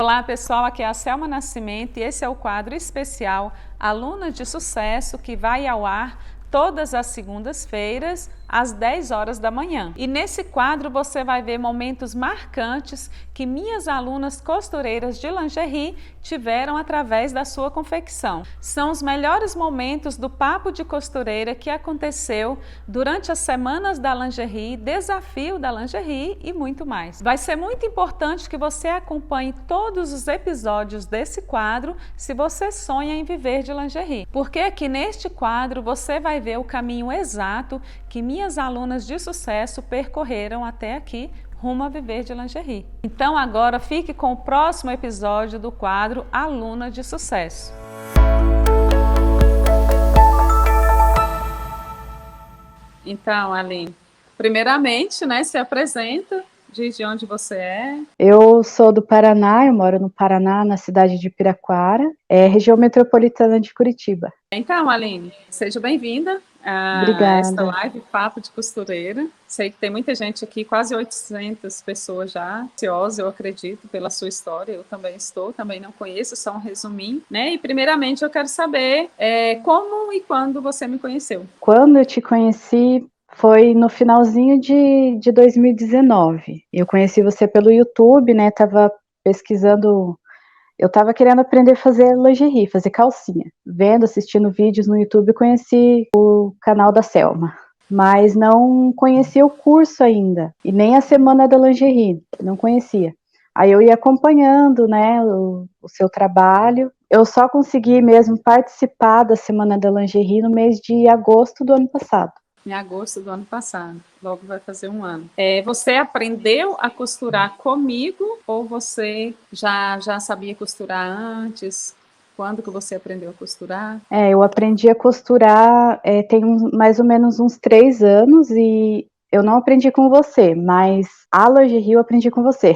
Olá pessoal, aqui é a Selma Nascimento e esse é o quadro especial Aluna de Sucesso, que vai ao ar todas as segundas-feiras às 10 horas da manhã. E nesse quadro você vai ver momentos marcantes que minhas alunas costureiras de lingerie tiveram através da sua confecção. São os melhores momentos do Papo de Costureira que aconteceu durante as semanas da lingerie, desafio da lingerie e muito mais. Vai ser muito importante que você acompanhe todos os episódios desse quadro se você sonha em viver de lingerie, porque aqui neste quadro você vai ver o caminho exato que minhas alunas de sucesso percorreram até aqui, rumo a viver de lingerie. Então agora fique com o próximo episódio do quadro Aluna de Sucesso. Então, Aline, primeiramente, se apresenta, diz de onde você é. Eu sou do Paraná, eu moro no Paraná, na cidade de Piraquara, região metropolitana de Curitiba. Então, Aline, seja bem-vinda a esta live Papo de Costureira. Sei que tem muita gente aqui, quase 800 pessoas já, ansiosa, eu acredito, pela sua história. Eu também estou, também não conheço, só um resuminho, E primeiramente eu quero saber como e quando você me conheceu. Quando eu te conheci foi no finalzinho de 2019. Eu conheci você pelo YouTube, Tava pesquisando. Eu estava querendo aprender a fazer lingerie, fazer calcinha. Assistindo vídeos no YouTube, conheci o canal da Selma. Mas não conhecia o curso ainda. E nem a Semana da Lingerie, não conhecia. Aí eu ia acompanhando, o seu trabalho. Eu só consegui mesmo participar da Semana da Lingerie no mês de agosto do ano passado. Em agosto do ano passado, logo vai fazer um ano. Você aprendeu a costurar comigo ou você já sabia costurar antes? Quando que você aprendeu a costurar? Eu aprendi a costurar tem mais ou menos uns 3 anos e eu não aprendi com você, mas a lingerie eu aprendi com você.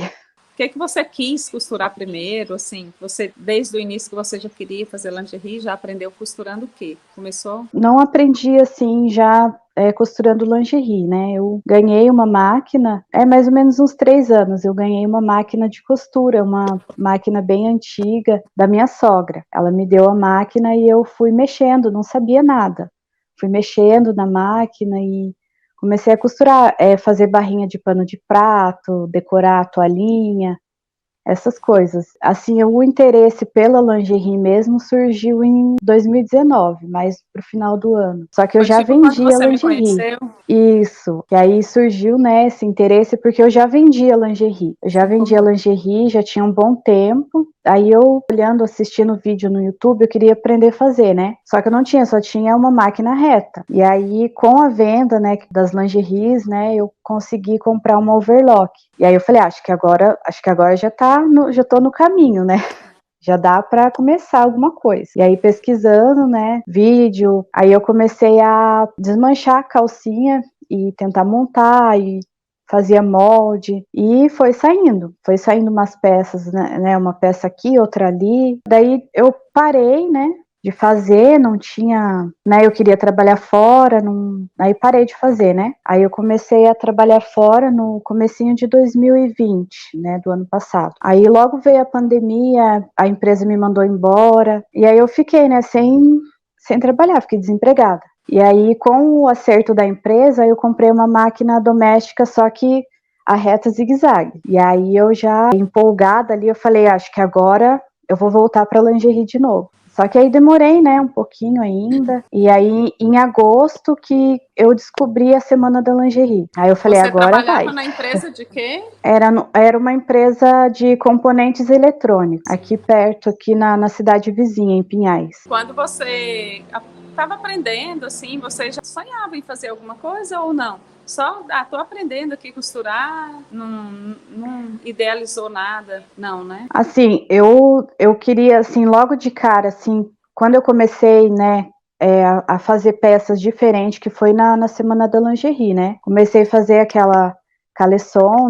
O que você quis costurar primeiro, assim? Você, desde o início que você já queria fazer lingerie, já aprendeu costurando o quê? Começou? Não aprendi, assim, já costurando lingerie, Eu ganhei uma máquina, mais ou menos uns 3 anos, eu ganhei uma máquina de costura, uma máquina bem antiga da minha sogra. Ela me deu a máquina e eu fui mexendo, não sabia nada. Fui mexendo na máquina e comecei a costurar, fazer barrinha de pano de prato, decorar a toalhinha, essas coisas. Assim, o interesse pela lingerie mesmo surgiu em 2019, mais pro final do ano. Só que eu já vendia lingerie. Isso. E aí surgiu, esse interesse porque eu já vendia lingerie. Eu já vendia lingerie, já tinha um bom tempo. Aí eu, assistindo vídeo no YouTube, eu queria aprender a fazer, Só que eu não tinha, só tinha uma máquina reta. E aí, com a venda, das lingeries, eu consegui comprar uma overlock. E aí eu falei, acho que agora já tô no caminho, Já dá para começar alguma coisa. E aí pesquisando, vídeo, aí eu comecei a desmanchar a calcinha e tentar montar e fazia molde e foi saindo umas peças, uma peça aqui, outra ali. Daí eu parei, de fazer, não tinha, eu queria trabalhar fora, aí parei de fazer, Aí eu comecei a trabalhar fora no comecinho de 2020, do ano passado. Aí logo veio a pandemia, a empresa me mandou embora, e aí eu fiquei, sem trabalhar, fiquei desempregada. E aí, com o acerto da empresa, eu comprei uma máquina doméstica, só que a reta zigue-zague. E aí eu já empolgada ali, eu falei, acho que agora eu vou voltar para lingerie de novo. Só que aí demorei, um pouquinho ainda. E aí, em agosto, que eu descobri a Semana da Lingerie. Aí eu falei, agora vai. Você trabalhava na empresa de quê? Era uma empresa de componentes eletrônicos, aqui perto, aqui na cidade vizinha, em Pinhais. Quando você estava aprendendo, assim, você já sonhava em fazer alguma coisa ou não? Só, tô aprendendo aqui a costurar, não idealizou nada, não, Assim, eu queria, assim, logo de cara, assim, quando eu comecei, a fazer peças diferentes, que foi na Semana da Lingerie, Comecei a fazer aquela caleçon,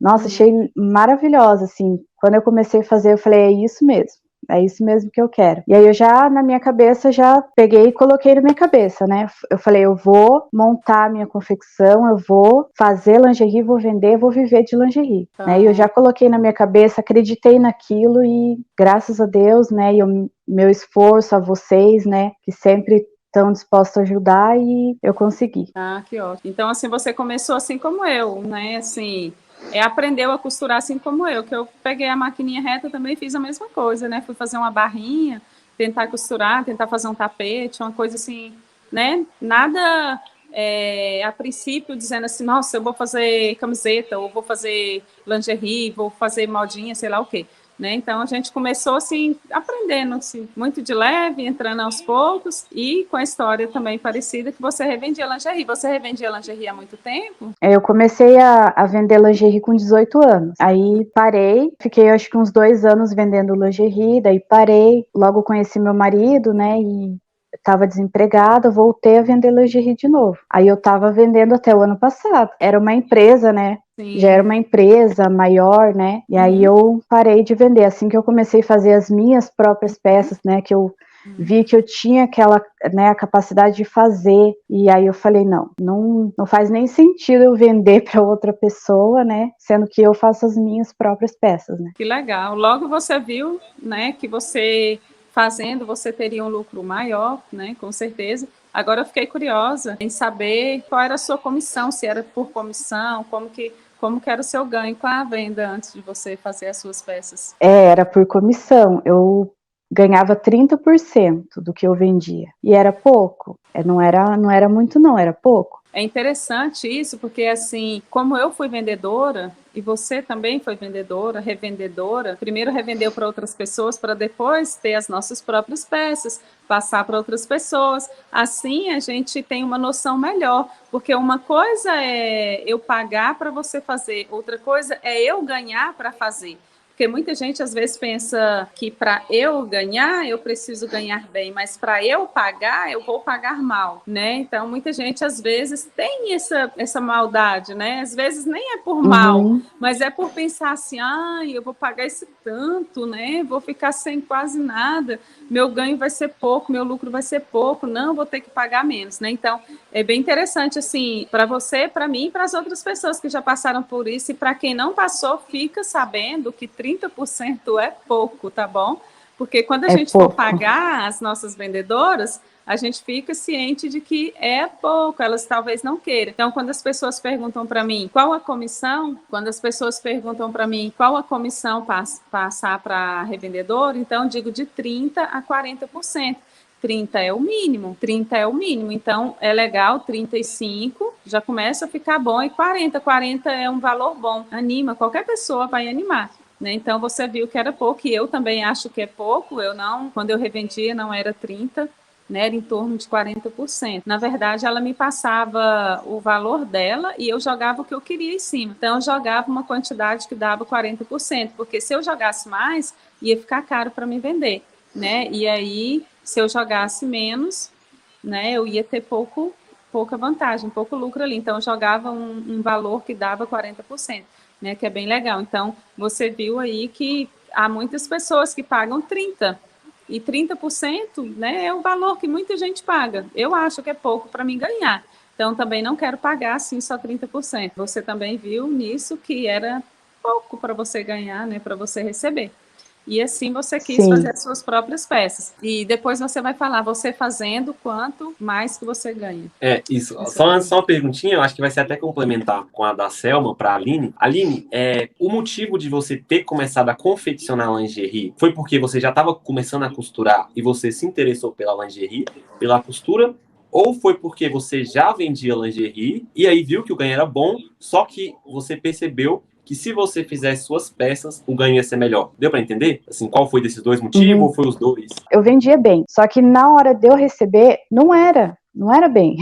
Nossa, achei maravilhosa, assim. Quando eu comecei a fazer, eu falei, é isso mesmo. é isso mesmo que eu quero. E aí eu já, na minha cabeça, já peguei e coloquei na minha cabeça, né? Eu falei, eu vou montar a minha confecção, eu vou fazer lingerie, vou vender, vou viver de lingerie, né? E eu já coloquei na minha cabeça, acreditei naquilo e graças a Deus, né? E meu esforço, a vocês, né? Que sempre estão dispostos a ajudar e eu consegui. Ah, que ótimo. Então, assim, você começou assim como eu, né? Assim, aprendeu a costurar assim como eu, que eu peguei a maquininha reta também fiz a mesma coisa, né? Fui fazer uma barrinha, tentar costurar, tentar fazer um tapete, uma coisa assim, né? Nada a princípio dizendo assim, nossa, eu vou fazer camiseta, ou vou fazer lingerie, vou fazer modinha, sei lá o quê. Né? Então a gente começou assim, aprendendo assim, muito de leve, entrando aos poucos e com a história também parecida que você revendia lingerie. Você revendia lingerie há muito tempo? Eu comecei a vender lingerie com 18 anos. Aí parei, fiquei acho que uns 2 anos vendendo lingerie, daí parei, logo conheci meu marido, né, e estava desempregada, voltei a vender lingerie de novo. Aí eu estava vendendo até o ano passado. Era uma empresa, né? Sim. Já era uma empresa maior, né? E aí eu parei de vender. Assim que eu comecei a fazer as minhas próprias peças, né? Que eu vi que eu tinha aquela, né, a capacidade de fazer. E aí eu falei, não faz nem sentido eu vender para outra pessoa, né? Sendo que eu faço as minhas próprias peças, né? Que legal. Logo você viu, né, que você fazendo, você teria um lucro maior, né, com certeza. Agora eu fiquei curiosa em saber qual era a sua comissão, se era por comissão, como que era o seu ganho com a venda antes de você fazer as suas peças. Era por comissão. Eu ganhava 30% do que eu vendia. E era pouco. Não era muito não, era pouco. É interessante isso, porque assim, como eu fui vendedora, e você também foi vendedora, revendedora, primeiro revendeu para outras pessoas, para depois ter as nossas próprias peças, passar para outras pessoas. Assim a gente tem uma noção melhor, porque uma coisa é eu pagar para você fazer, outra coisa é eu ganhar para fazer. Porque muita gente às vezes pensa que para eu ganhar, eu preciso ganhar bem, mas para eu pagar, eu vou pagar mal, né? Então, muita gente às vezes tem essa maldade, né? Às vezes nem é por mal, mas é por pensar assim, eu vou pagar esse tanto, né? Vou ficar sem quase nada, meu ganho vai ser pouco, meu lucro vai ser pouco, não, vou ter que pagar menos, né? Então, é bem interessante, assim, para você, para mim e para as outras pessoas que já passaram por isso, e para quem não passou, fica sabendo que 30% é pouco, tá bom? Porque quando a gente for pagar as nossas vendedoras, a gente fica ciente de que é pouco, elas talvez não queiram. Então, quando as pessoas perguntam para mim qual a comissão, passar para a revendedora, então eu digo de 30% a 40%. 30 é o mínimo, então é legal, 35 já começa a ficar bom, e 40 é um valor bom, anima, qualquer pessoa vai animar, né? Então você viu que era pouco, e eu também acho que é pouco, quando eu revendia não era 30, né, era em torno de 40%. Na verdade, ela me passava o valor dela e eu jogava o que eu queria em cima. Então, eu jogava uma quantidade que dava 40%, porque se eu jogasse mais, ia ficar caro para me vender, né? E aí, se eu jogasse menos, né, eu ia ter pouca vantagem, pouco lucro ali. Então, eu jogava um valor que dava 40%, né, que é bem legal. Então, você viu aí que há muitas pessoas que pagam 30%. E 30%, né, é o valor que muita gente paga. Eu acho que é pouco para mim ganhar. Então, também não quero pagar assim só 30%. Você também viu nisso que era pouco para você ganhar, né, para você receber. E assim você quis fazer as suas próprias peças. E depois você vai falar, você fazendo, quanto mais que você ganha. Isso. Só uma perguntinha, eu acho que vai ser até complementar com a da Selma para a Aline. Aline, o motivo de você ter começado a confeccionar lingerie foi porque você já estava começando a costurar e você se interessou pela lingerie, pela costura? Ou foi porque você já vendia lingerie e aí viu que o ganho era bom, só que você percebeu que se você fizesse suas peças, o ganho ia ser melhor? Deu para entender? Assim, qual foi desses dois motivos ou foi os dois? Eu vendia bem, só que na hora de eu receber, não era bem,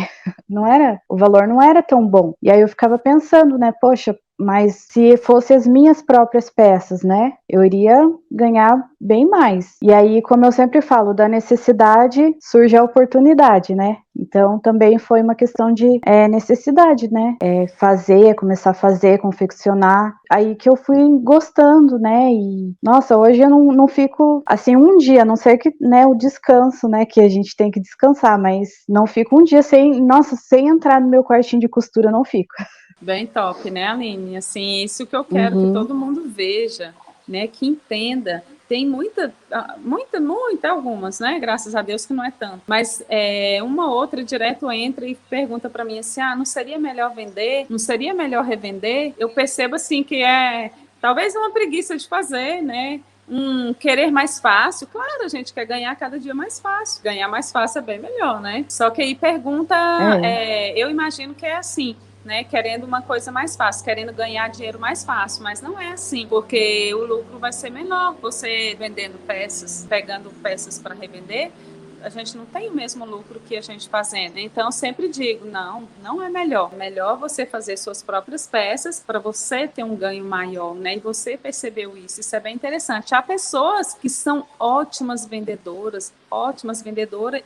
o valor não era tão bom. E aí eu ficava pensando, né, poxa, mas se fosse as minhas próprias peças, né, eu iria ganhar bem mais. E aí, como eu sempre falo, da necessidade surge a oportunidade, né? Então, também foi uma questão de necessidade, né? Começar a fazer, confeccionar. Aí que eu fui gostando, né? E, nossa, hoje eu não fico, assim, um dia, a não ser que, né, o descanso, né, que a gente tem que descansar, mas não fico um dia sem entrar no meu quartinho de costura, eu não fico. Bem top, né, Aline? Assim, isso que eu quero que Uhum. todo mundo veja, né, que entenda. Tem muita, algumas, né? Graças a Deus que não é tanto. Mas uma outra direto entra e pergunta para mim assim: não seria melhor vender? Não seria melhor revender? Eu percebo assim que talvez uma preguiça de fazer, né? Querer mais fácil. Claro, a gente quer ganhar cada dia mais fácil. Ganhar mais fácil é bem melhor, né? Só que aí pergunta, eu imagino que é assim. Né, querendo uma coisa mais fácil, querendo ganhar dinheiro mais fácil, mas não é assim, porque o lucro vai ser menor. Você vendendo peças, pegando peças para revender, a gente não tem o mesmo lucro que a gente fazendo. Então, sempre digo, não é melhor. É melhor você fazer suas próprias peças para você ter um ganho maior, né? E você percebeu isso. Isso é bem interessante. Há pessoas que são ótimas vendedoras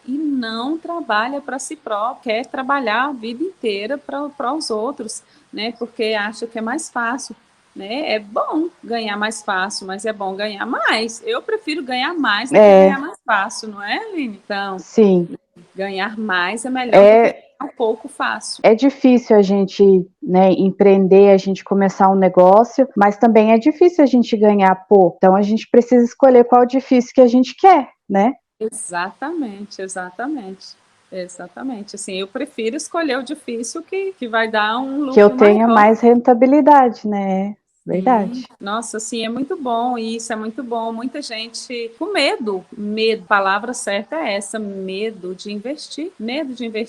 e não trabalham para si próprio, quer trabalhar a vida inteira para os outros, né? Porque acha que é mais fácil. Né? É bom ganhar mais fácil, mas é bom ganhar mais. Eu prefiro ganhar mais do que ganhar mais fácil, não é, Aline? Então, sim, ganhar mais é melhor do que ganhar um pouco fácil. É difícil a gente, né, empreender, a gente começar um negócio, mas também é difícil a gente ganhar pouco. Então a gente precisa escolher qual difícil que a gente quer, né? Exatamente. Assim, eu prefiro escolher o difícil que vai dar um lucro maior. Que eu tenha mais rentabilidade, né? Verdade. Nossa, assim, é muito bom isso, é muito bom. Muita gente com medo, a palavra certa é essa, medo de investir.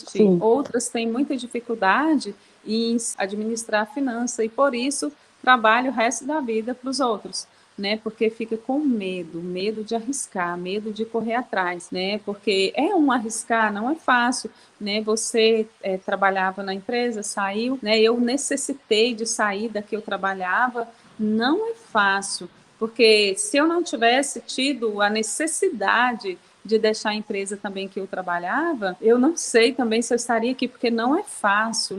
Sim. Outras têm muita dificuldade em administrar a finança e por isso trabalha o resto da vida para os outros. Né, porque fica com medo de arriscar, medo de correr atrás, né, porque é um arriscar, não é fácil, né, você trabalhava na empresa, saiu, né, eu necessitei de sair da que eu trabalhava, não é fácil, porque se eu não tivesse tido a necessidade de deixar a empresa também que eu trabalhava, eu não sei também se eu estaria aqui, porque não é fácil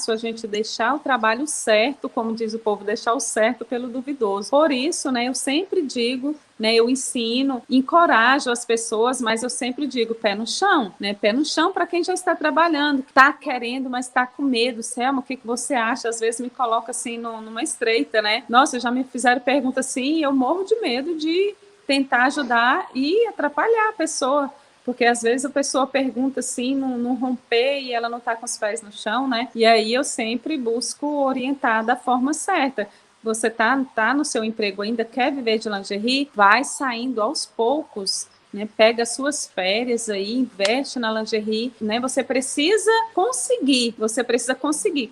a gente deixar o trabalho certo, como diz o povo, deixar o certo pelo duvidoso. Por isso, né, eu sempre digo, né, eu ensino, encorajo as pessoas, mas eu sempre digo pé no chão, né, pé no chão para quem já está trabalhando, está querendo, mas está com medo. Selma, o que você acha? Às vezes me coloca assim numa estreita, né? Nossa, já me fizeram pergunta assim e eu morro de medo de tentar ajudar e atrapalhar a pessoa, porque às vezes a pessoa pergunta assim, não romper e ela não está com os pés no chão, né? E aí eu sempre busco orientar da forma certa. Você tá no seu emprego ainda, quer viver de lingerie? Vai saindo aos poucos, né? Pega as suas férias aí, investe na lingerie, né? Você precisa conseguir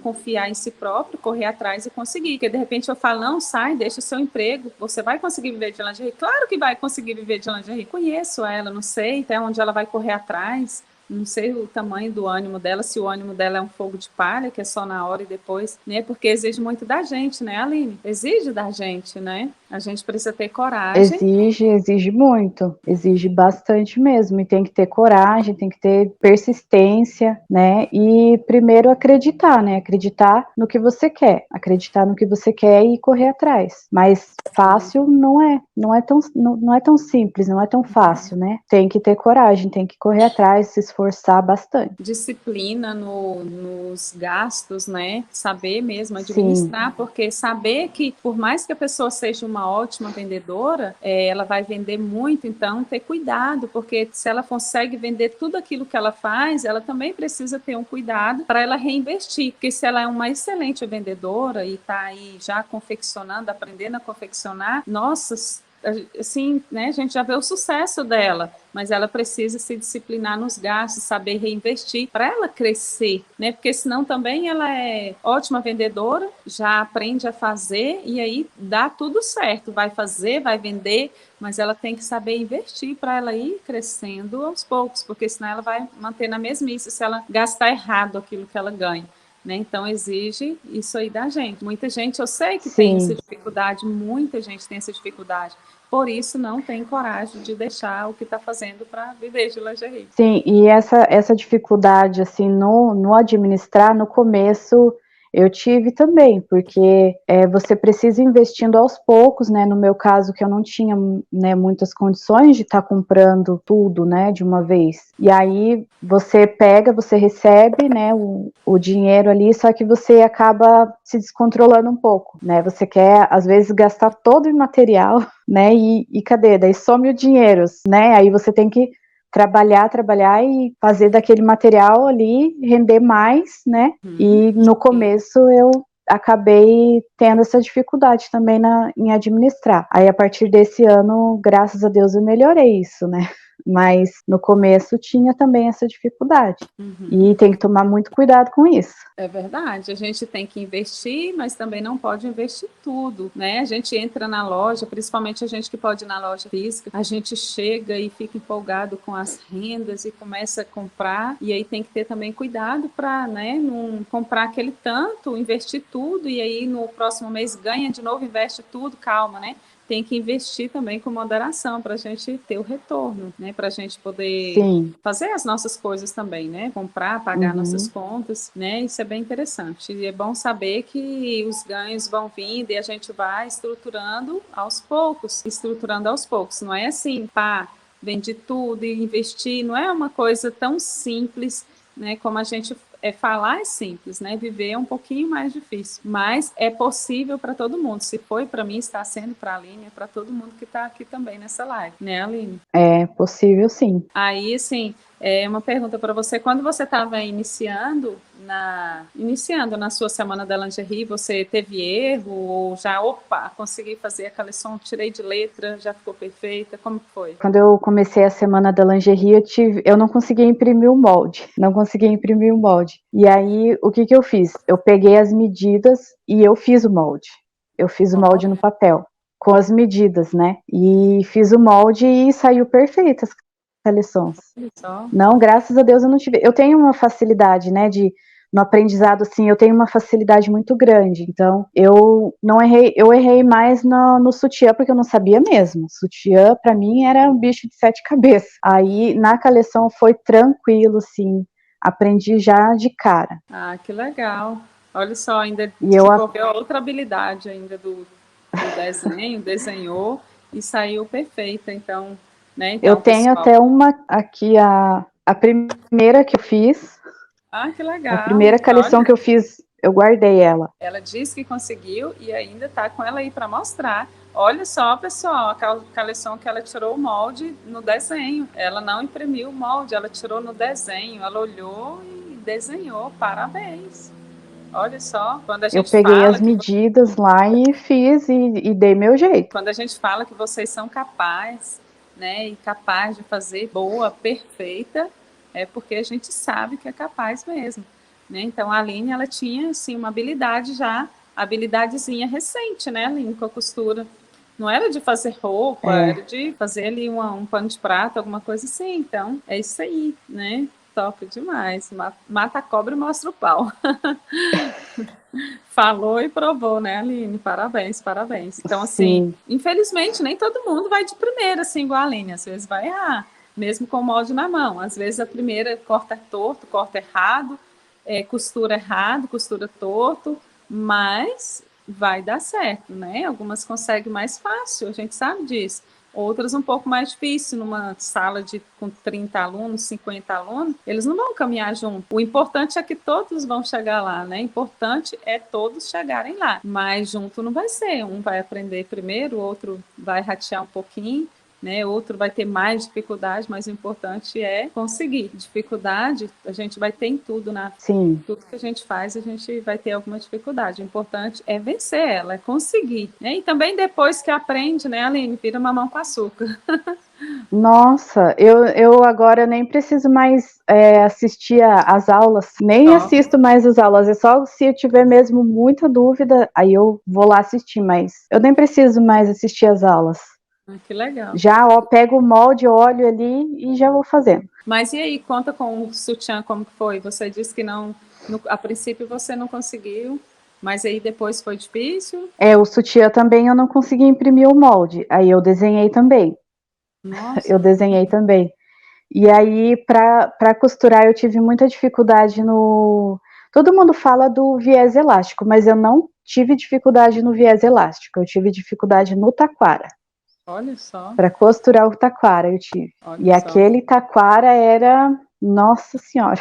confiar em si próprio, correr atrás e conseguir. Porque de repente eu falo, não, sai, deixa o seu emprego, você vai conseguir viver de lingerie? Claro que vai conseguir viver de lingerie. Conheço ela, não sei até onde ela vai correr atrás. Não sei o tamanho do ânimo dela, se o ânimo dela é um fogo de palha, que é só na hora e depois, né? Porque exige muito da gente, né, Aline? Exige da gente, né? A gente precisa ter coragem. Exige muito, exige bastante mesmo, e tem que ter coragem, tem que ter persistência, né? E primeiro acreditar, né? Acreditar no que você quer, e correr atrás. Mas fácil não é tão simples, não é tão fácil, né? Tem que ter coragem, tem que correr atrás, se esforçar bastante. Disciplina nos gastos, né? Saber mesmo administrar, sim, porque saber que por mais que a pessoa seja uma ótima vendedora, ela vai vender muito, então ter cuidado, porque se ela consegue vender tudo aquilo que ela faz, ela também precisa ter um cuidado para ela reinvestir, porque se ela é uma excelente vendedora e está aí já confeccionando, aprendendo a confeccionar, nossa, assim, né, a gente já vê o sucesso dela, mas ela precisa se disciplinar nos gastos, saber reinvestir para ela crescer, né? Porque senão também ela é ótima vendedora, já aprende a fazer e aí dá tudo certo, vai fazer, vai vender, mas ela tem que saber investir para ela ir crescendo aos poucos, porque senão ela vai manter na mesmice se ela gastar errado aquilo que ela ganha. né? Então exige isso aí da gente. Muita gente, eu sei que tem Sim. essa dificuldade, muita gente tem essa dificuldade, por isso não tem coragem de deixar o que está fazendo para viver de lingerie. Sim, e essa dificuldade, assim, no administrar, no começo, eu tive também, porque você precisa ir investindo aos poucos, né, no meu caso, que eu não tinha, né, muitas condições de estar comprando tudo, né, de uma vez, e aí você pega, você recebe, né, o dinheiro ali, só que você acaba se descontrolando um pouco, né, você quer, às vezes, gastar todo o material, né, e cadê? Daí some o dinheiro, né, aí você tem que trabalhar e fazer daquele material ali render mais, né? E no começo eu acabei tendo essa dificuldade também em administrar. Aí a partir desse ano, graças a Deus, eu melhorei isso, né? Mas no começo tinha também essa dificuldade. E tem que tomar muito cuidado com isso. É verdade, a gente tem que investir, mas também não pode investir tudo, né? A gente entra na loja, principalmente a gente que pode ir na loja física, a gente chega e fica empolgado com as rendas e começa a comprar, e aí tem que ter também cuidado para, né, não comprar aquele tanto, investir tudo, e aí no próximo mês ganha de novo, investe tudo, calma, né? Tem que investir também com moderação para a gente ter o retorno, né? Para a gente poder fazer as nossas coisas também, né? Comprar, pagar nossas contas, né? Isso é bem interessante. E é bom saber que os ganhos vão vindo e a gente vai estruturando aos poucos. Não é assim, pá, vende tudo e investir. Não é uma coisa tão simples, né? Como a gente falar é simples, né? Viver é um pouquinho mais difícil, mas é possível para todo mundo. Se foi para mim, está sendo para a Aline, é para todo mundo que está aqui também nessa live, né, Aline? É possível, sim. Aí, assim, uma pergunta para você. Quando você estava iniciando na sua semana da lingerie, você teve erro ou já, consegui fazer a coleção, tirei de letra, já ficou perfeita? Como foi? Quando eu comecei a semana da lingerie, eu não conseguia imprimir o molde. E aí, o que eu fiz? Eu peguei as medidas e eu fiz o molde. Eu fiz o molde no papel, com as medidas, né? E fiz o molde e saiu perfeito as coleções. Não, graças a Deus eu não tive. Eu tenho uma facilidade, né, no aprendizado, assim, eu tenho uma facilidade muito grande. Então, eu não errei, eu errei mais no sutiã, porque eu não sabia mesmo. Sutiã, para mim, era um bicho de 7 cabeças. Aí, na coleção, foi tranquilo, assim, aprendi já de cara. Ah, que legal. Olha só, ainda desenvolveu outra habilidade ainda do desenho, desenhou e saiu perfeita, então, né? Então, eu tenho até uma aqui, a primeira que eu fiz. Ah, que legal. A primeira coleção que eu fiz, eu guardei ela. Ela disse que conseguiu e ainda está com ela aí para mostrar. Olha só, pessoal, a coleção que ela tirou o molde no desenho. Ela não imprimiu o molde, ela tirou no desenho. Ela olhou e desenhou. Parabéns. Olha só, quando a gente eu peguei fala as medidas lá e fiz e dei meu jeito. Quando a gente fala que vocês são capazes, né, e capaz de fazer boa, perfeita, é porque a gente sabe que é capaz mesmo, né? Então a Aline, ela tinha assim uma habilidadezinha recente, né, Aline, com a costura. Não era de fazer roupa, era de fazer ali um pano de prata, alguma coisa assim. Então, é isso aí, né? Top demais. Mata a cobra e mostra o pau. Falou e provou, né, Aline? Parabéns, parabéns. Então, assim, infelizmente, nem todo mundo vai de primeira, assim, igual a Aline. Às vezes vai errar, mesmo com o molde na mão. Às vezes a primeira corta torto, corta errado, costura errado, costura torto, mas vai dar certo, né? Algumas conseguem mais fácil, a gente sabe disso. Outras um pouco mais difícil, numa sala com 30 alunos, 50 alunos, eles não vão caminhar junto. O importante é que todos vão chegar lá, né? O importante é todos chegarem lá, mas junto não vai ser. Um vai aprender primeiro, o outro vai ratear um pouquinho, né? Outro vai ter mais dificuldade, mas o importante é conseguir. Dificuldade, a gente vai ter em tudo, tudo que a gente faz, a gente vai ter alguma dificuldade. O importante é vencer ela, é conseguir, né? E também depois que aprende, né, Aline, vira mamão com açúcar. Nossa, eu agora nem preciso mais assistir às aulas, nem assisto mais as aulas, é só se eu tiver mesmo muita dúvida, aí eu vou lá assistir, mas eu nem preciso mais assistir às aulas. Que legal. Já pego o molde, olho ali e já vou fazendo. Mas e aí, conta com o sutiã como que foi? Você disse que não A princípio você não conseguiu, mas aí depois foi difícil? O sutiã também eu não consegui imprimir o molde, aí eu desenhei também. Nossa. Eu desenhei também. E aí, para costurar, eu tive muita dificuldade no. Todo mundo fala do viés elástico, mas eu não tive dificuldade no viés elástico, eu tive dificuldade no taquara. Olha só. Para costurar o taquara, eu tive. Olha E só. aquele taquara era. Nossa Senhora!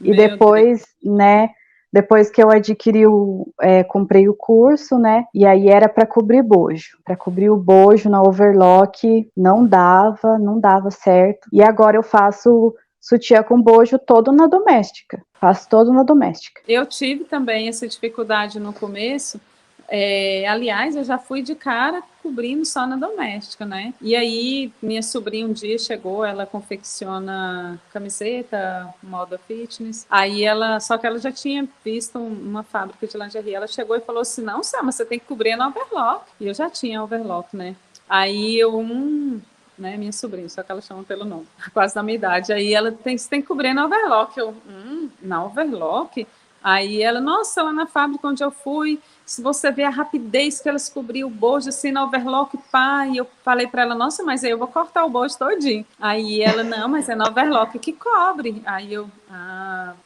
E Meu depois, né? Depois que eu adquiri comprei o curso, né? E aí era para cobrir bojo. Para cobrir o bojo na overlock, não dava certo. E agora eu faço sutiã com bojo todo na doméstica. Faço todo na doméstica. Eu tive também essa dificuldade no começo. Aliás, eu já fui de cara cobrindo só na doméstica, né? E aí, minha sobrinha um dia chegou, ela confecciona camiseta, moda fitness. Aí só que ela já tinha visto uma fábrica de lingerie. Ela chegou e falou assim: não, Sam, você tem que cobrir na overlock. E eu já tinha overlock, né? Aí né, minha sobrinha, só que ela chama pelo nome, quase da minha idade. Aí você tem que cobrir na overlock. Na overlock? Aí ela, nossa, lá na fábrica onde eu fui, se você vê a rapidez que elas cobriam o bojo assim na overlock, pá, e eu falei para ela, nossa, mas aí eu vou cortar o bojo todinho. Aí ela, não, mas é na overlock que cobre. Aí eu,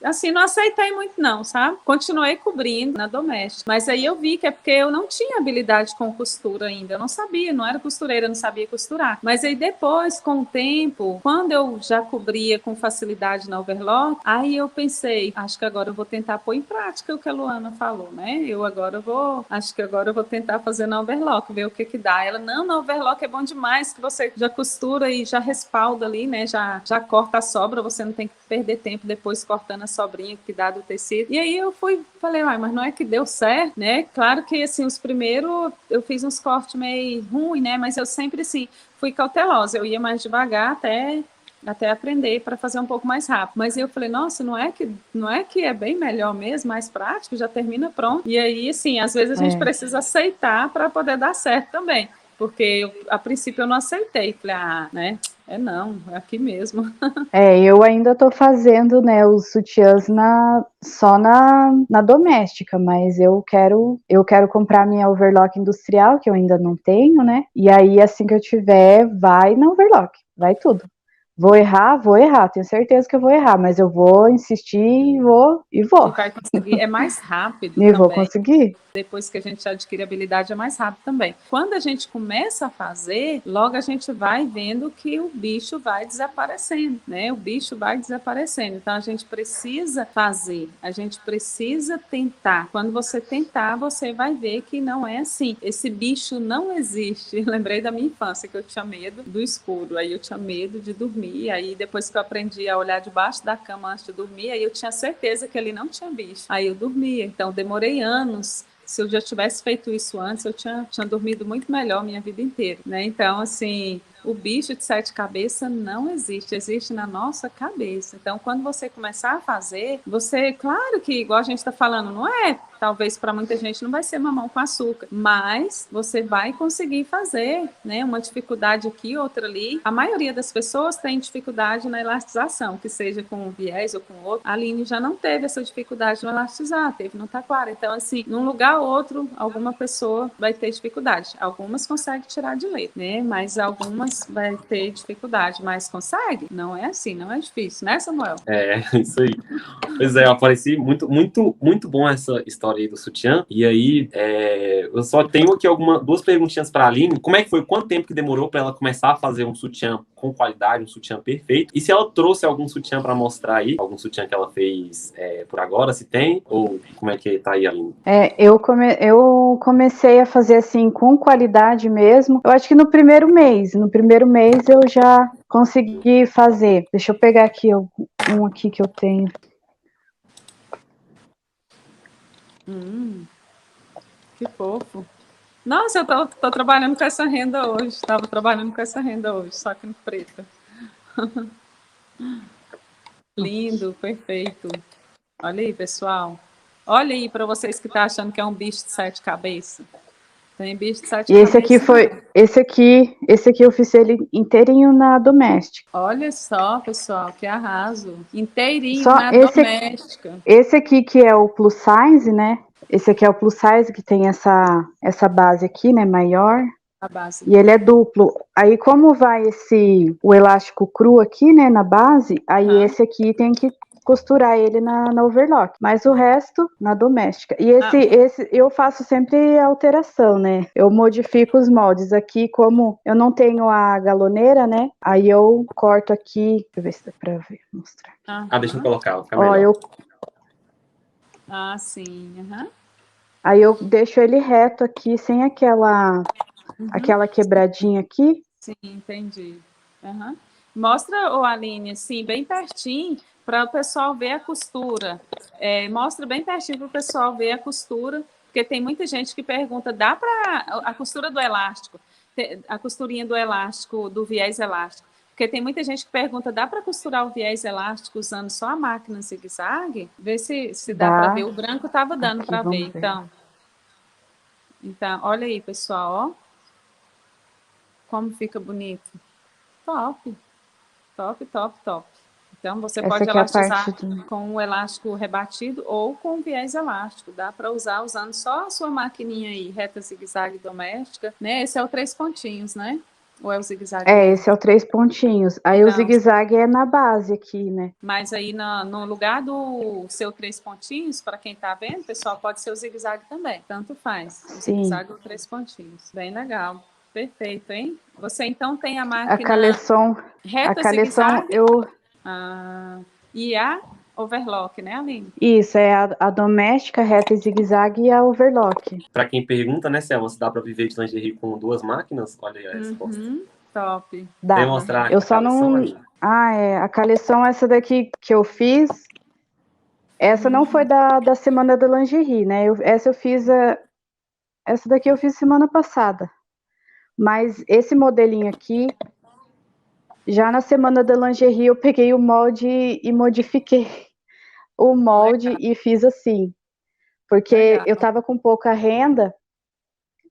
assim, não aceitei muito não, sabe? Continuei cobrindo na doméstica. Mas aí eu vi que é porque eu não tinha habilidade com costura ainda, eu não sabia, não era costureira, não sabia costurar. Mas aí depois, com o tempo, quando eu já cobria com facilidade na overlock, aí eu pensei, acho que agora eu vou tentar pôr em prática o que a Luana falou, né? Acho que agora eu vou tentar fazer na overlock, ver o que dá. Ela, não, na overlock é bom demais, que você já costura e já respalda ali, né? Já corta a sobra, você não tem que perder tempo depois cortando a sobrinha que dá do tecido. E aí eu falei, mas não é que deu certo, né? Claro que, assim, os primeiros eu fiz uns cortes meio ruins, né? Mas eu sempre, assim, fui cautelosa. Eu ia mais devagar até aprender para fazer um pouco mais rápido. Mas eu falei, nossa, não é que é bem melhor mesmo, mais prático, já termina pronto. E aí, assim, às vezes a gente precisa aceitar para poder dar certo também. Porque a princípio eu não aceitei. Falei, né? Não, é aqui mesmo. Eu ainda estou fazendo, né, os sutiãs só na doméstica, mas eu quero comprar minha overlock industrial, que eu ainda não tenho, né? E aí, assim que eu tiver, vai na overlock, vai tudo. Vou errar, tenho certeza que eu vou errar, mas eu vou insistir e vou. E vai conseguir, é mais rápido E também. vou conseguir. Depois que a gente adquire habilidade, é mais rápido também. Quando a gente começa a fazer, logo a gente vai vendo que o bicho vai desaparecendo, né? O bicho vai desaparecendo. Então a gente precisa fazer, a gente precisa tentar. Quando você tentar, você vai ver que não é assim. Esse bicho não existe. Lembrei da minha infância, que eu tinha medo do escuro, aí eu tinha medo de dormir. Aí depois que eu aprendi a olhar debaixo da cama antes de dormir, aí eu tinha certeza que ali não tinha bicho. Aí eu dormia. Então demorei anos. Se eu já tivesse feito isso antes, eu tinha dormido muito melhor minha vida inteira, né? Então, assim, o bicho de 7 cabeças não existe, existe na nossa cabeça. Então, quando você começar a fazer, claro que, igual a gente está falando, não é, talvez para muita gente não vai ser mamão com açúcar, mas você vai conseguir fazer, né? Uma dificuldade aqui, outra ali. A maioria das pessoas tem dificuldade na elastização, que seja com um viés ou com outro. A Aline já não teve essa dificuldade no elastizar, teve no taquara. Então, assim, num lugar ou outro, alguma pessoa vai ter dificuldade. Algumas conseguem tirar de letra, né? Mas algumas vai ter dificuldade. Mas consegue? Não é assim, não é difícil, né, Samuel? Isso aí. Pois é, eu apareci muito, muito, muito bom essa história aí do sutiã. E aí, eu só tenho aqui duas perguntinhas para a Aline. Como é que foi? Quanto tempo que demorou para ela começar a fazer um sutiã com qualidade, um sutiã perfeito? E se ela trouxe algum sutiã para mostrar aí? Algum sutiã que ela fez por agora, se tem? Ou como é que tá aí, Aline? Eu comecei a fazer assim com qualidade mesmo. Eu acho que no primeiro mês eu já consegui fazer. Deixa eu pegar aqui um aqui que eu tenho. Que fofo. Nossa, eu tô trabalhando com essa renda hoje. Estava trabalhando com essa renda hoje, só que no preto. Lindo, perfeito. Olha aí, pessoal. Olha aí para vocês que estão achando que é um bicho de 7 cabeças. Tem bicho de sete E cabeças. esse aqui eu fiz ele inteirinho na doméstica. Olha só, pessoal, que arraso. Inteirinho Só na doméstica. esse aqui que é o plus size, né? Esse aqui é o plus size que tem essa base aqui, né, maior. A base. E ele é duplo. Aí como vai o elástico cru aqui, né, na base, aí esse aqui tem que costurar ele na overlock, mas o resto na doméstica. E esse eu faço sempre alteração, né? Eu modifico os moldes aqui, como eu não tenho a galoneira, né? Aí eu corto aqui, deixa eu ver se dá pra ver, mostrar. Deixa eu colocar, fica Ó, melhor. Sim, Aí eu deixo ele reto aqui, sem aquela quebradinha aqui. Sim, entendi. Mostra, ô Aline, assim, bem pertinho, para o pessoal ver a costura. Mostra bem pertinho para o pessoal ver a costura, porque tem muita gente que pergunta, dá para a costura do elástico, a costurinha do elástico, do viés elástico, porque tem muita gente que pergunta, dá para costurar o viés elástico usando só a máquina zigue-zague? Vê se dá para ver. O branco estava dando para ver, então, olha aí, pessoal, ó. Como fica bonito. Top. Top, top, top. Então, você Essa pode aqui é a elastizar parte do... com o elástico rebatido ou com viés elástico. Dá para usar usando só a sua maquininha aí, reta zigue-zague doméstica, né? Esse é o 3 pontinhos, né? Ou é o zigue-zague mesmo? esse é o 3 pontinhos. Aí o zigue-zague é na base aqui, né? Mas aí no lugar do seu 3 pontinhos, para quem tá vendo, pessoal, pode ser o zigue-zague também. Tanto faz. O zigue-zague ou 3 pontinhos. Bem legal. Perfeito, hein? Você então tem a máquina reta zigue-zague e a overlock, né, Aline? Isso, é a doméstica, reta e zigue-zague e a overlock. Para quem pergunta, né, Selma, se dá para viver de lingerie com duas máquinas, olha aí a resposta. Top. Dá. Mostrar Eu só não... a coleção essa daqui que eu fiz, essa não foi da semana da lingerie, né? Essa daqui eu fiz semana passada. Mas esse modelinho aqui, já na semana da lingerie, eu peguei o molde e modifiquei o molde e fiz assim. Porque eu tava com pouca renda,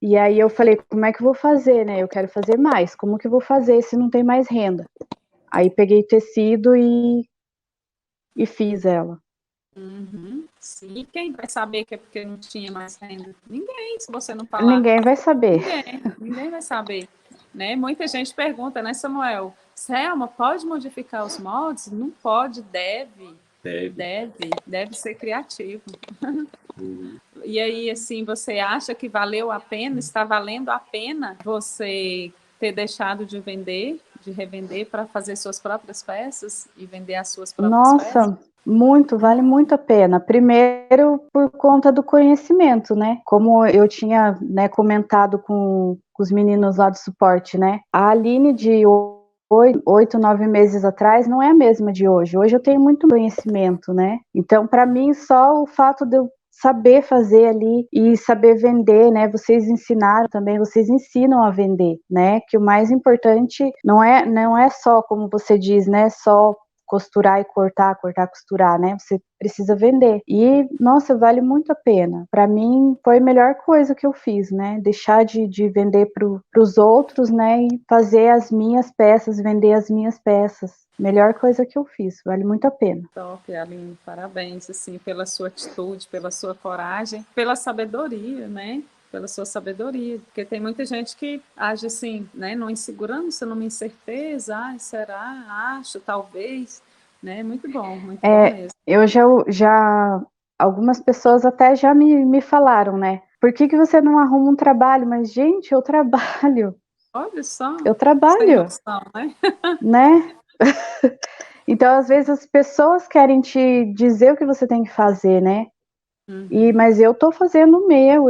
e aí eu falei, como é que eu vou fazer, né? Eu quero fazer mais. Como que eu vou fazer se não tem mais renda? Aí peguei tecido e fiz ela. Sim. E quem vai saber que é porque não tinha mais renda? Ninguém, se você não falar. Ninguém vai saber. Ninguém vai saber. Né? Muita gente pergunta, né, Samuel? Selma, pode modificar os moldes? Não pode, deve ser criativo. E aí, assim, você acha que valeu a pena, está valendo a pena você ter deixado de vender, de revender para fazer suas próprias peças e vender as suas próprias peças? Nossa, vale muito a pena. Primeiro, por conta do conhecimento, né? Como eu tinha, né, comentado com os meninos lá do suporte, né? A Aline de 8, 9 meses atrás não é a mesma de hoje. Hoje eu tenho muito conhecimento, né? Então, para mim, só o fato de eu saber fazer ali e saber vender, né? Vocês ensinaram também, vocês ensinam a vender, né? Que o mais importante não é só, como você diz, né? Só costurar e cortar, costurar, né? Você precisa vender. E, nossa, vale muito a pena. Para mim, foi a melhor coisa que eu fiz, né? Deixar de vender para os outros, né? E fazer as minhas peças, vender as minhas peças. Melhor coisa que eu fiz, vale muito a pena. Top, Aline, parabéns, assim, pela sua atitude, pela sua coragem, pela sabedoria, né? Pela sua sabedoria, porque tem muita gente que age assim, né? Numa insegurança, numa incerteza, será? Acho, talvez, né? Muito bom mesmo. Eu já algumas pessoas até já me falaram, né? Por que você não arruma um trabalho? Mas, gente, eu trabalho. Olha só. Eu trabalho. Sem noção, né? Né? Então, às vezes, as pessoas querem te dizer o que você tem que fazer, né? Mas eu tô fazendo o meu,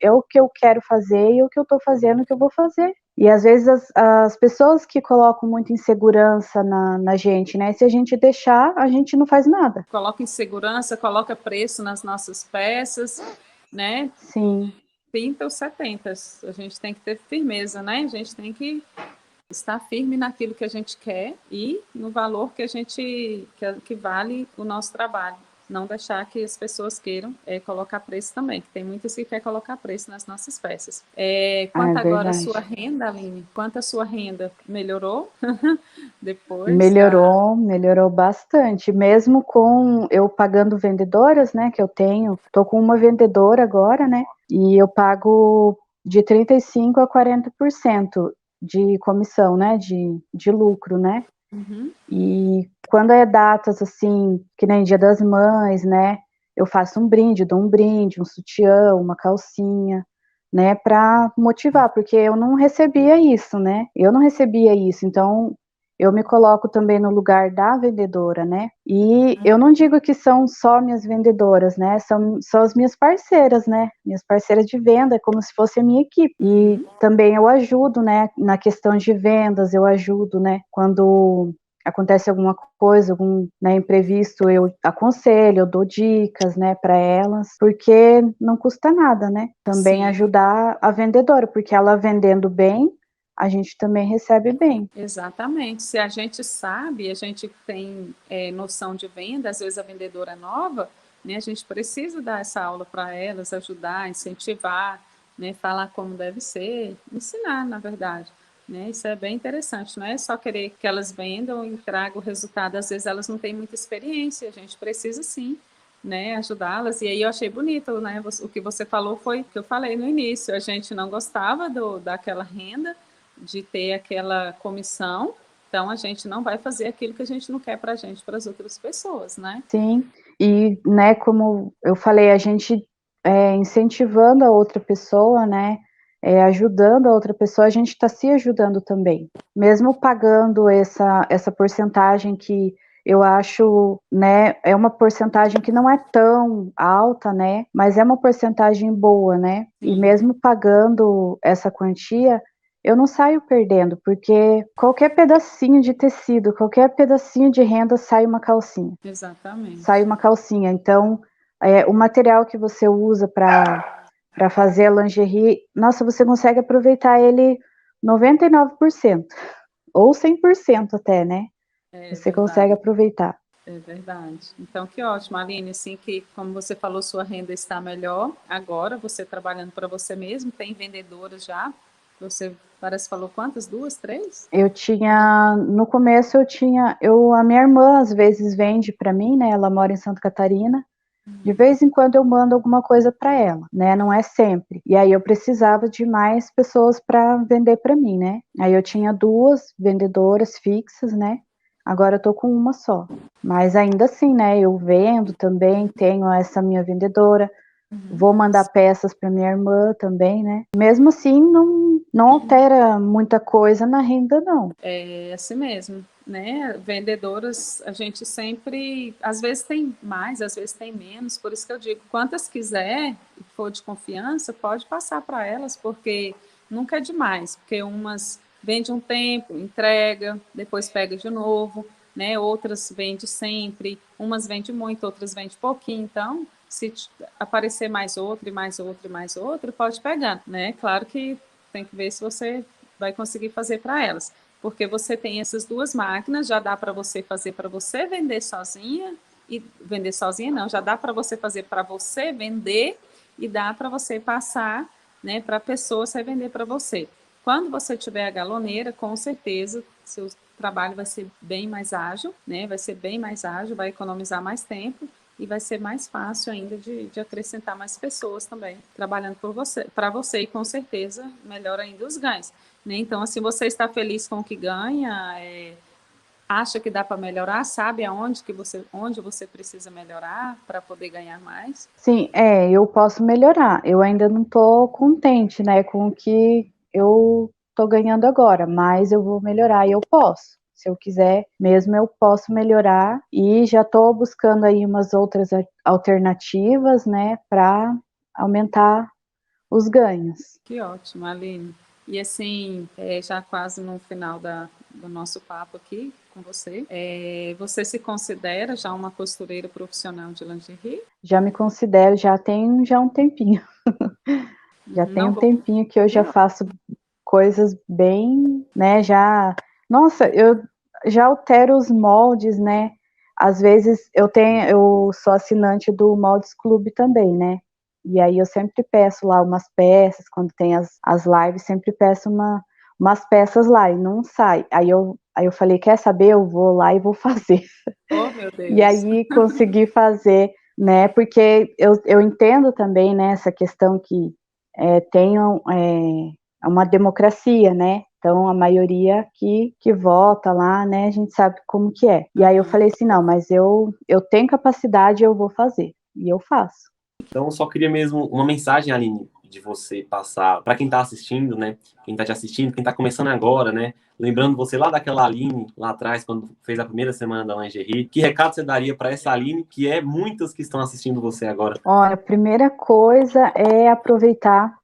é o que eu quero fazer e o que eu tô fazendo, o que eu vou fazer. E às vezes as pessoas que colocam muita insegurança na gente, né? Se a gente deixar, a gente não faz nada. Coloca insegurança, coloca preço nas nossas peças, né? Sim. 30 ou 70. A gente tem que ter firmeza, né? A gente tem que estar firme naquilo que a gente quer e no valor que a gente que vale o nosso trabalho. não deixar que as pessoas queiram colocar preço também, que tem muitas que querem colocar preço nas nossas peças. Quanto É agora a verdade. sua renda, Aline? Quanto a sua renda melhorou depois Melhorou bastante, mesmo com eu pagando vendedoras, né, que eu tenho, tô com uma vendedora agora, né, e eu pago de 35% a 40% de comissão, né, de lucro, né, Uhum. e quando é datas assim, que nem Dia das Mães, né, eu faço um brinde, dou um brinde, um sutiã, uma calcinha, né, para motivar, porque eu não recebia isso, né, então eu me coloco também no lugar da vendedora, né? E eu não digo que são só minhas vendedoras, né? São as minhas parceiras, né? Minhas parceiras de venda, é como se fosse a minha equipe. E também eu ajudo, né? Na questão de vendas, eu ajudo, né? Quando acontece alguma coisa, algum, né, imprevisto, eu aconselho, eu dou dicas, né, para elas, porque não custa nada, né? Também Sim. ajudar a vendedora, porque ela vendendo bem, a gente também recebe bem. Exatamente. Se a gente sabe, a gente tem noção de venda, às vezes a vendedora é nova, né, a gente precisa dar essa aula para elas, ajudar, incentivar, né, falar como deve ser, ensinar, na verdade. Né, isso é bem interessante, não é só querer que elas vendam e tragam o resultado, às vezes elas não têm muita experiência, a gente precisa sim, né, ajudá-las. E aí eu achei bonito, né, o que você falou foi o que eu falei no início, a gente não gostava daquela renda, de ter aquela comissão, então a gente não vai fazer aquilo que a gente não quer para a gente, para as outras pessoas, né? Sim, e, né, como eu falei, a gente incentivando a outra pessoa, né, ajudando a outra pessoa, a gente está se ajudando também. Mesmo pagando essa porcentagem que eu acho, né, é uma porcentagem que não é tão alta, né, mas é uma porcentagem boa, né, e Sim. mesmo pagando essa quantia, eu não saio perdendo, porque qualquer pedacinho de tecido, qualquer pedacinho de renda sai uma calcinha. Exatamente. Sai uma calcinha. Então, o material que você usa para fazer a lingerie, nossa, você consegue aproveitar ele 99%, ou 100% até, né? É Você consegue verdade. aproveitar. É verdade. Então, que ótimo, Aline, assim que, como você falou, sua renda está melhor agora, você trabalhando para você mesmo, tem vendedoras já, você parece que falou quantas? 2, 3? No começo a minha irmã às vezes vende para mim, né? Ela mora em Santa Catarina. De vez em quando eu mando alguma coisa para ela, né? Não é sempre. E aí eu precisava de mais pessoas para vender para mim, né? Aí eu tinha 2 vendedoras fixas, né? Agora eu tô com uma só. Mas ainda assim, né? Eu vendo também, tenho essa minha vendedora. Vou mandar peças para minha irmã também, né? Mesmo assim, não altera muita coisa na renda, não. É assim mesmo, né? Vendedoras, a gente sempre, às vezes tem mais, às vezes tem menos, por isso que eu digo, quantas quiser e for de confiança, pode passar para elas, porque nunca é demais, porque umas vende um tempo, entrega, depois pega de novo, né? Outras vende sempre, umas vende muito, outras vende pouquinho, então se aparecer mais outro e mais outro e mais outro, pode pegar, né? Claro que tem que ver se você vai conseguir fazer para elas, porque você tem essas 2 máquinas, já dá para você fazer para você vender sozinha, e vender sozinha não, já dá para você fazer para você vender e dá para você passar, né, para a pessoa você vender para você. Quando você tiver a galoneira, com certeza, seu trabalho vai ser bem mais ágil, né, vai ser bem mais ágil, vai economizar mais tempo e vai ser mais fácil ainda de acrescentar mais pessoas também trabalhando por você, para você, e com certeza melhor ainda os ganhos. Né? Então, assim, você está feliz com o que ganha, acha que dá para melhorar, sabe onde você precisa melhorar para poder ganhar mais? Sim, eu posso melhorar. Eu ainda não estou contente, né, com o que eu estou ganhando agora, mas eu vou melhorar e eu posso. Se eu quiser mesmo, eu posso melhorar e já estou buscando aí umas outras alternativas, né, para aumentar os ganhos. Que ótimo, Aline. E assim, já quase no final do nosso papo aqui com você, você se considera já uma costureira profissional de lingerie? Já me considero, já tem já um tempinho. Já tem Não um vou. tempinho que eu Que já faço coisas bem, né, nossa, eu já altero os moldes, né, às vezes eu sou assinante do Moldes Clube também, né? E aí eu sempre peço lá umas peças, quando tem as lives, sempre peço umas peças lá e não sai. Aí eu falei, quer saber? Eu vou lá e vou fazer. Oh, meu Deus. E aí consegui fazer, né? Porque eu entendo também, né, essa questão que tenham uma democracia, né? Então, a maioria que vota lá, né, a gente sabe como que é. E aí eu falei assim, não, mas eu tenho capacidade, eu vou fazer. E eu faço. Então, eu só queria mesmo uma mensagem, Aline, de você passar para quem está assistindo, né? Quem está te assistindo, quem está começando agora, né? Lembrando você lá daquela Aline, lá atrás, quando fez a primeira semana da lingerie. Que recado você daria para essa Aline, que é muitas que estão assistindo você agora? Olha, a primeira coisa é aproveitar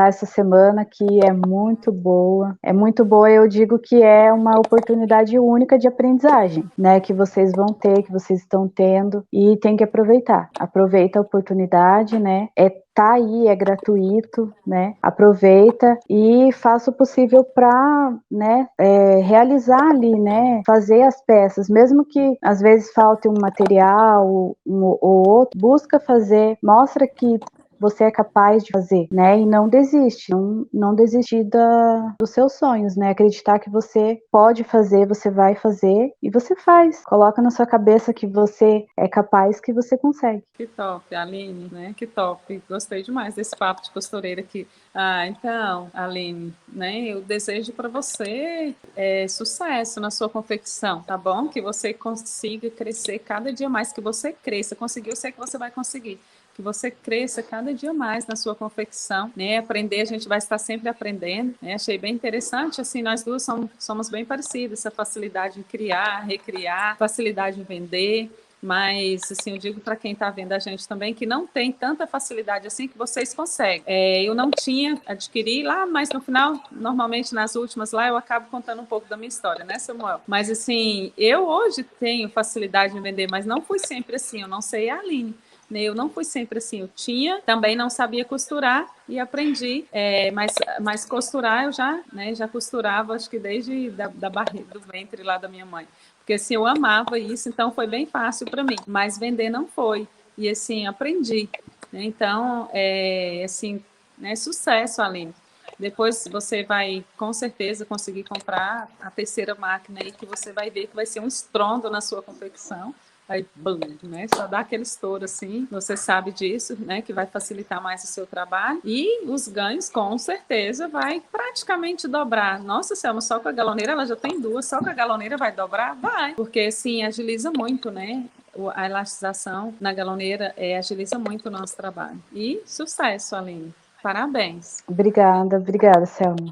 essa semana, que é muito boa. É muito boa, eu digo que é uma oportunidade única de aprendizagem, né? Que vocês vão ter, que vocês estão tendo, e tem que aproveitar. Aproveita a oportunidade, né? Tá aí, é gratuito, né? Aproveita e faça o possível para, né, realizar ali, né? Fazer as peças, mesmo que às vezes falte um material, ou outro, busca fazer, mostra que você é capaz de fazer, né? E não desiste, não desistir dos seus sonhos, né? Acreditar que você pode fazer, você vai fazer e você faz. Coloca na sua cabeça que você é capaz, que você consegue. Que top, Aline, né? Que top. Gostei demais desse papo de costureira aqui. Então, Aline, né? Eu desejo para você sucesso na sua confecção, tá bom? Que você consiga crescer cada dia mais, que você cresça. Conseguiu, eu sei que você vai conseguir. Que você cresça cada dia mais na sua confecção, né? Aprender, a gente vai estar sempre aprendendo, né? Achei bem interessante, assim, nós duas somos bem parecidas, essa facilidade em criar, recriar, facilidade em vender, mas, assim, eu digo para quem está vendo a gente também que não tem tanta facilidade assim que vocês conseguem. Eu não tinha, adquiri lá, mas no final, normalmente nas últimas lá, eu acabo contando um pouco da minha história, né, Samuel? Mas, assim, eu hoje tenho facilidade em vender, mas não fui sempre assim, eu não sei a Aline. Eu não fui sempre assim, eu também não sabia costurar e aprendi, mas costurar eu já costurava, acho que desde da barriga, do ventre lá da minha mãe, porque assim, eu amava isso, então foi bem fácil para mim, mas vender não foi, e assim, aprendi, né? Então, assim, né, sucesso, Aline. Depois você vai, com certeza, conseguir comprar a terceira máquina aí, que você vai ver que vai ser um estrondo na sua confecção. Aí, bum, né? Só dá aquele estouro assim, você sabe disso, né? Que vai facilitar mais o seu trabalho. E os ganhos, com certeza, vai praticamente dobrar. Nossa, Selma, só com a galoneira, ela já tem duas, só com a galoneira vai dobrar? Vai. Porque, assim, agiliza muito, né? A elastização na galoneira agiliza muito o nosso trabalho. E sucesso, Aline. Parabéns. Obrigada, Selma.